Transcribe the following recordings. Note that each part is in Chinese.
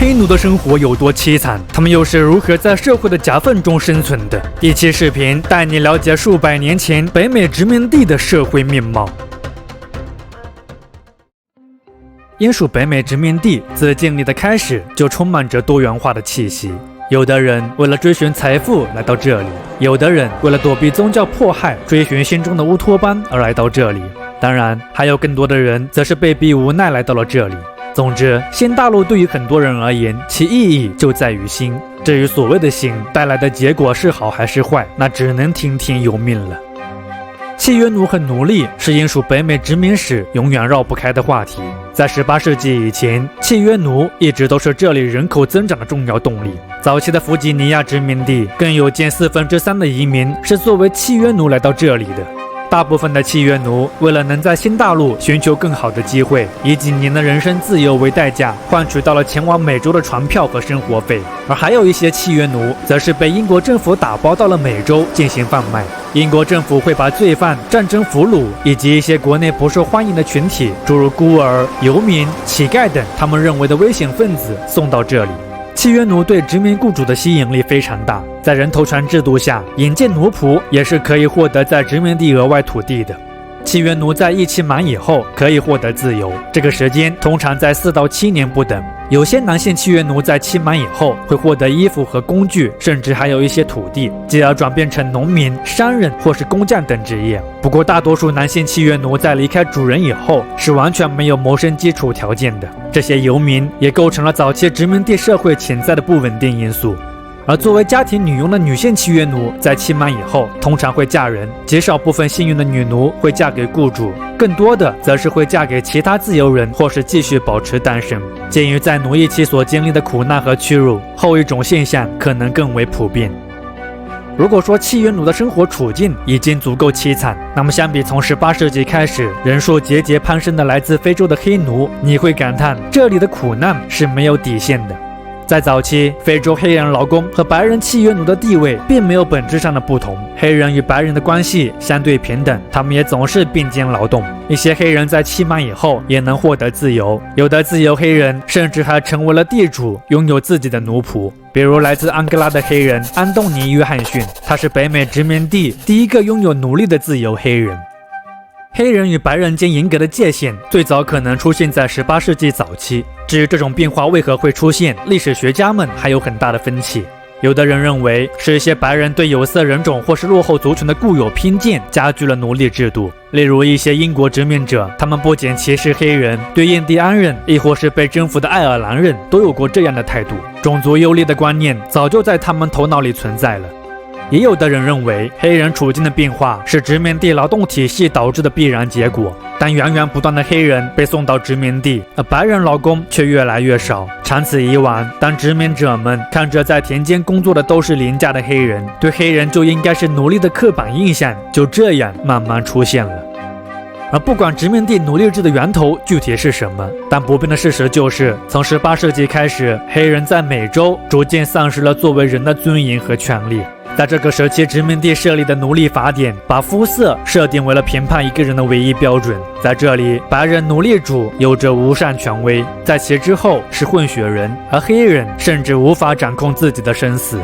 黑奴的生活有多凄惨，他们又是如何在社会的夹缝中生存的？第期视频带你了解数百年前北美殖民地的社会面貌。英属北美殖民地自建立的开始就充满着多元化的气息。有的人为了追寻财富来到这里，有的人为了躲避宗教迫害，追寻心中的乌托邦而来到这里。当然，还有更多的人则是被逼无奈来到了这里。总之，新大陆对于很多人而言，其意义就在于新。至于所谓的新带来的结果是好还是坏，那只能听天由命了。契约奴和奴隶是英属北美殖民史永远绕不开的话题。在18世纪以前，契约奴一直都是这里人口增长的重要动力。早期的弗吉尼亚殖民地更有近3/4的移民是作为契约奴来到这里的。大部分的契约奴为了能在新大陆寻求更好的机会，以几年的人身自由为代价，换取到了前往美洲的船票和生活费。而还有一些契约奴则是被英国政府打包到了美洲进行贩卖。英国政府会把罪犯、战争俘虏以及一些国内不受欢迎的群体，诸如孤儿、游民、乞丐等他们认为的危险分子送到这里。契约奴对殖民雇主的吸引力非常大，在人头船制度下，引荐奴仆也是可以获得在殖民地额外土地的。契约奴在役期满以后可以获得自由，这个时间通常在4到7年不等。有些男性契约奴在期满以后会获得衣服和工具，甚至还有一些土地，继而转变成农民、商人或是工匠等职业。不过，大多数男性契约奴在离开主人以后是完全没有谋生基础条件的。这些游民也构成了早期殖民地社会潜在的不稳定因素。而作为家庭女佣的女性契约奴在期满以后通常会嫁人，极少部分幸运的女奴会嫁给雇主，更多的则是会嫁给其他自由人或是继续保持单身。鉴于在奴役期所经历的苦难和屈辱，后一种现象可能更为普遍。如果说契约奴的生活处境已经足够凄惨，那么相比从18世纪开始人数节节攀升的来自非洲的黑奴，你会感叹这里的苦难是没有底线的。在早期，非洲黑人劳工和白人契约奴的地位并没有本质上的不同，黑人与白人的关系相对平等，他们也总是并肩劳动。一些黑人在期满以后也能获得自由，有的自由黑人甚至还成为了地主，拥有自己的奴仆。比如来自安哥拉的黑人安东尼·约翰逊，他是北美殖民地第一个拥有奴隶的自由黑人。黑人与白人间严格的界限最早可能出现在18世纪早期，至于这种变化为何会出现，历史学家们还有很大的分歧。有的人认为是一些白人对有色人种或是落后族群的固有偏见加剧了奴隶制度，例如一些英国殖民者，他们不仅歧视黑人，对印第安人亦或是被征服的爱尔兰人都有过这样的态度。种族优劣的观念早就在他们头脑里存在了。也有的人认为黑人处境的变化是殖民地劳动体系导致的必然结果，但源源不断的黑人被送到殖民地，而白人劳工却越来越少。长此以往，当殖民者们看着在田间工作的都是廉价的黑人，对黑人就应该是奴隶的刻板印象就这样慢慢出现了。而不管殖民地奴隶制的源头具体是什么，但不变的事实就是，从18世纪开始，黑人在美洲逐渐丧失了作为人的尊严和权利。在这个时期，殖民地设立的奴隶法典把肤色设定为了评判一个人的唯一标准。在这里，白人奴隶主有着无上权威，在其之后是混血人，而黑人甚至无法掌控自己的生死。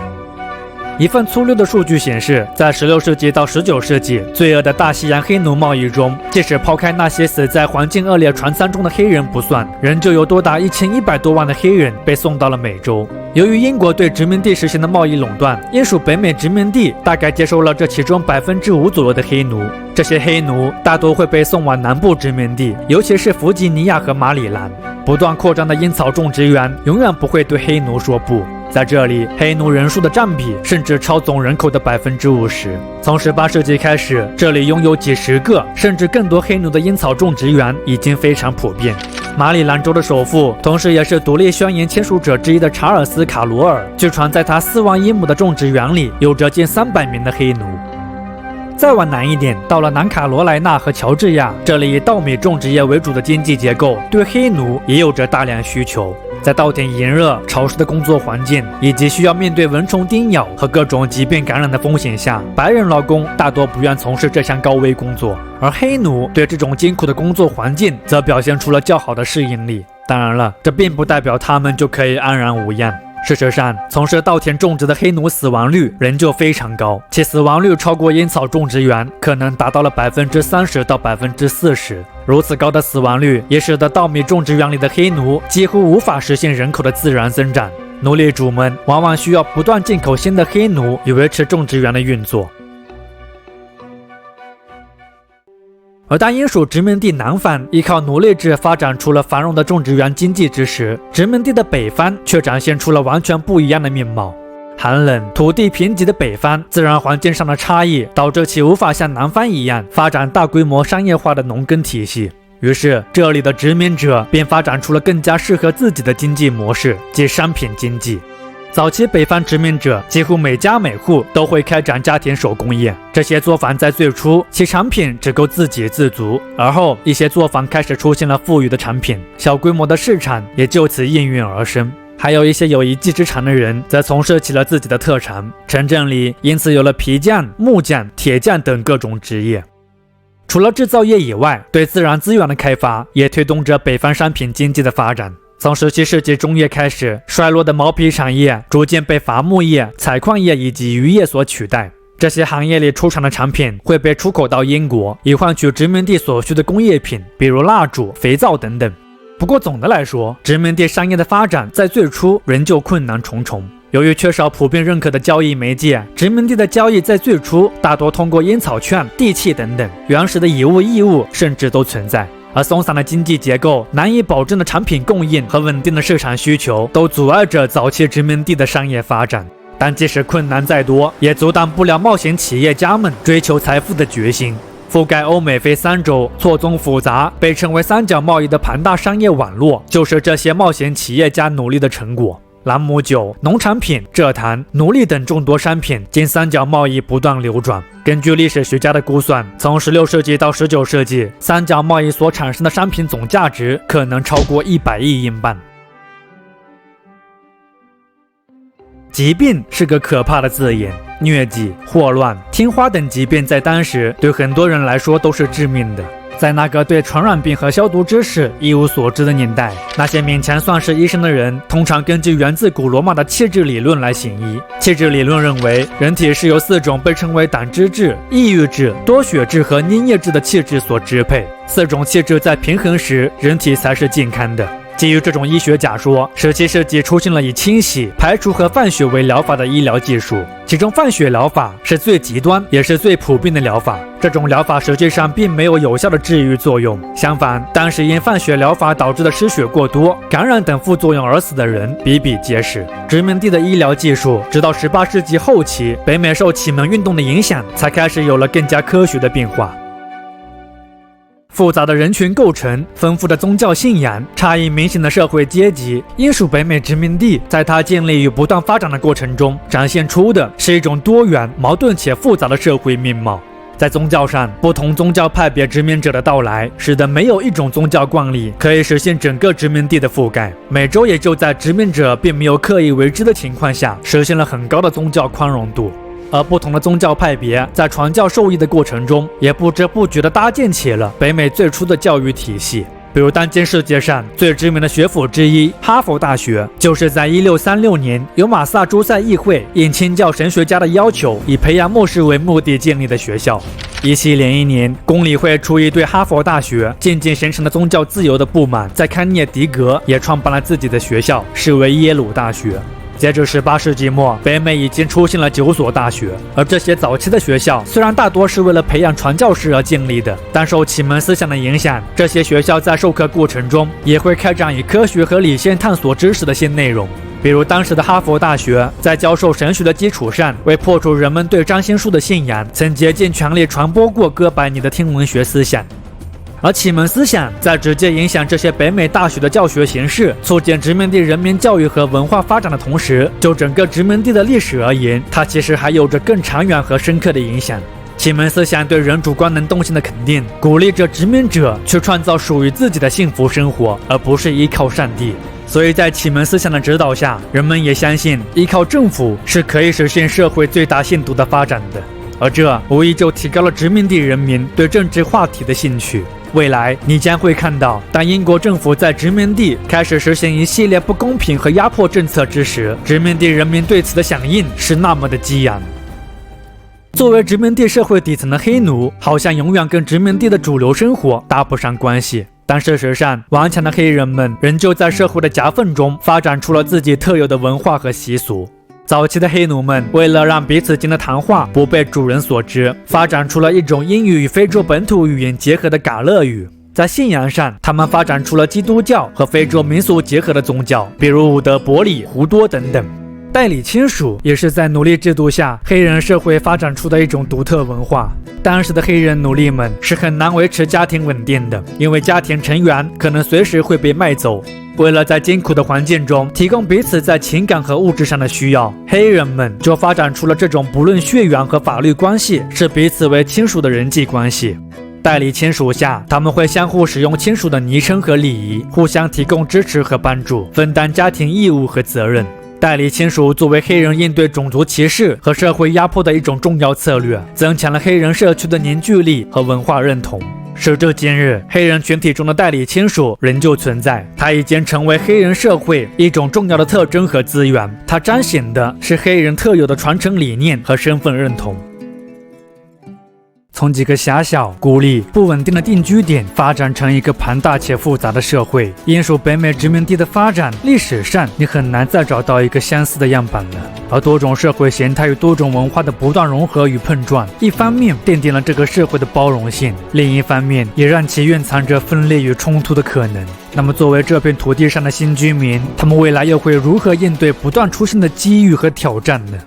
一份粗略的数据显示，在16世纪到19世纪，罪恶的大西洋黑奴贸易中，即使抛开那些死在环境恶劣船舱中的黑人不算，仍旧有多达1100多万的黑人被送到了美洲。由于英国对殖民地实行的贸易垄断，英属北美殖民地大概接收了这其中5%左右的黑奴。这些黑奴大多会被送往南部殖民地，尤其是弗吉尼亚和马里兰。不断扩张的烟草种植园永远不会对黑奴说不。在这里，黑奴人数的占比甚至超总人口的50%。从18世纪开始，这里拥有几十个甚至更多黑奴的烟草种植园已经非常普遍。马里兰州的首富，同时也是独立宣言签署者之一的查尔斯·卡罗尔，据传在他4万英亩的种植园里有着近300名的黑奴。再往南一点，到了南卡罗来纳和乔治亚，这里以稻米种植业为主的经济结构对黑奴也有着大量需求。在稻田炎热潮湿的工作环境，以及需要面对蚊虫叮咬和各种疾病感染的风险下，白人劳工大多不愿从事这项高危工作，而黑奴对这种艰苦的工作环境则表现出了较好的适应力。当然了，这并不代表他们就可以安然无恙。事实上，从事稻田种植的黑奴死亡率仍旧非常高，其死亡率超过烟草种植园，可能达到了30%到40%。如此高的死亡率，也使得稻米种植园里的黑奴几乎无法实现人口的自然增长。奴隶主们往往需要不断进口新的黑奴以维持种植园的运作。而当英属殖民地南方依靠奴隶制发展出了繁荣的种植园经济之时，殖民地的北方却展现出了完全不一样的面貌。寒冷、土地贫瘠的北方，自然环境上的差异导致其无法像南方一样发展大规模商业化的农耕体系。于是，这里的殖民者便发展出了更加适合自己的经济模式，即商品经济。早期北方殖民者几乎每家每户都会开展家庭手工业，这些作坊在最初其产品只够自给自足，而后一些作坊开始出现了富裕的产品，小规模的市场也就此应运而生。还有一些有一技之长的人则从事起了自己的特长，城镇里因此有了皮匠、木匠、铁匠等各种职业。除了制造业以外，对自然资源的开发也推动着北方商品经济的发展。从17世纪中叶开始，衰落的毛皮产业逐渐被伐木业、采矿业以及渔业所取代。这些行业里出产的产品会被出口到英国，以换取殖民地所需的工业品，比如蜡烛、肥皂等等。不过总的来说，殖民地商业的发展在最初仍旧困难重重。由于缺少普遍认可的交易媒介，殖民地的交易在最初大多通过烟草券、地契等等，原始的以物易物甚至都存在。而松散的经济结构、难以保证的产品供应和稳定的市场需求，都阻碍着早期殖民地的商业发展。但即使困难再多，也阻挡不了冒险企业家们追求财富的决心。覆盖欧美非三洲、错综复杂、被称为三角贸易的庞大商业网络，就是这些冒险企业家努力的成果。朗姆酒、农产品、蔗糖、奴隶等众多商品经三角贸易不断流转。根据历史学家的估算，从16世纪到19世纪，三角贸易所产生的商品总价值可能超过100亿英镑。疾病是个可怕的字眼，疟疾、霍乱、天花等疾病在当时对很多人来说都是致命的。在那个对传染病和消毒知识一无所知的年代，那些勉强算是医生的人，通常根据源自古罗马的气质理论来行医。气质理论认为，人体是由4种被称为胆汁质、抑郁质、多血质和粘液质的气质所支配。4种气质在平衡时，人体才是健康的。基于这种医学假说，17世纪出现了以清洗、排除和放血为疗法的医疗技术，其中放血疗法是最极端也是最普遍的疗法。这种疗法实际上并没有有效的治愈作用，相反，当时因放血疗法导致的失血过多、感染等副作用而死的人比比皆是。殖民地的医疗技术直到18世纪后期，北美受启蒙运动的影响，才开始有了更加科学的变化。复杂的人群构成、丰富的宗教信仰、差异明显的社会阶级，英属北美殖民地在它建立与不断发展的过程中，展现出的是一种多元、矛盾且复杂的社会面貌。在宗教上，不同宗教派别殖民者的到来，使得没有一种宗教惯例可以实现整个殖民地的覆盖。每周也就在殖民者并没有刻意为之的情况下，实现了很高的宗教宽容度。而不同的宗教派别在传教授义的过程中，也不知不觉地搭建起了北美最初的教育体系。比如当今世界上最知名的学府之一哈佛大学，就是在1636年由马萨诸塞议会应清教神学家的要求，以培养牧师为目的建立的学校。1701年，公理会出于对哈佛大学渐渐形成的宗教自由的不满，在康涅狄格也创办了自己的学校，视为耶鲁大学。截至18世纪末，北美已经出现了9所大学，而这些早期的学校虽然大多是为了培养传教士而建立的，但受启蒙思想的影响，这些学校在授课过程中也会开展以科学和理性探索知识的新内容。比如当时的哈佛大学在教授神学的基础上，为破除人们对占星术的信仰，曾竭尽全力传播过哥白尼的天文学思想。而启蒙思想在直接影响这些北美大学的教学形式，促进殖民地人民教育和文化发展的同时，就整个殖民地的历史而言，它其实还有着更长远和深刻的影响。启蒙思想对人主观能动性的肯定，鼓励着殖民者去创造属于自己的幸福生活，而不是依靠上帝。所以在启蒙思想的指导下，人们也相信依靠政府是可以实现社会最大限度的发展的，而这无疑就提高了殖民地人民对政治话题的兴趣。未来你将会看到，当英国政府在殖民地开始实行一系列不公平和压迫政策之时，殖民地人民对此的响应是那么的激昂。作为殖民地社会底层的黑奴，好像永远跟殖民地的主流生活搭不上关系。但事实上，顽强的黑人们仍旧在社会的夹缝中发展出了自己特有的文化和习俗。早期的黑奴们为了让彼此间的谈话不被主人所知，发展出了一种英语与非洲本土语言结合的嘎勒语。在信仰上，他们发展出了基督教和非洲民俗结合的宗教，比如伍德伯里、胡多等等。代理亲属也是在奴隶制度下黑人社会发展出的一种独特文化。当时的黑人奴隶们是很难维持家庭稳定的，因为家庭成员可能随时会被卖走。为了在艰苦的环境中提供彼此在情感和物质上的需要，黑人们就发展出了这种不论血缘和法律关系，视彼此为亲属的人际关系。代理亲属下，他们会相互使用亲属的昵称和礼仪，互相提供支持和帮助，分担家庭义务和责任。代理亲属作为黑人应对种族歧视和社会压迫的一种重要策略，增强了黑人社区的凝聚力和文化认同。时至今日，黑人群体中的代理亲属仍旧存在，它已经成为黑人社会一种重要的特征和资源。它彰显的是黑人特有的传承理念和身份认同。从几个狭小、孤立、不稳定的定居点发展成一个庞大且复杂的社会，英属北美殖民地的发展，历史上你很难再找到一个相似的样板了。而多种社会形态与多种文化的不断融合与碰撞，一方面奠定了这个社会的包容性，另一方面也让其蕴藏着分裂与冲突的可能。那么作为这片土地上的新居民，他们未来又会如何应对不断出现的机遇和挑战呢？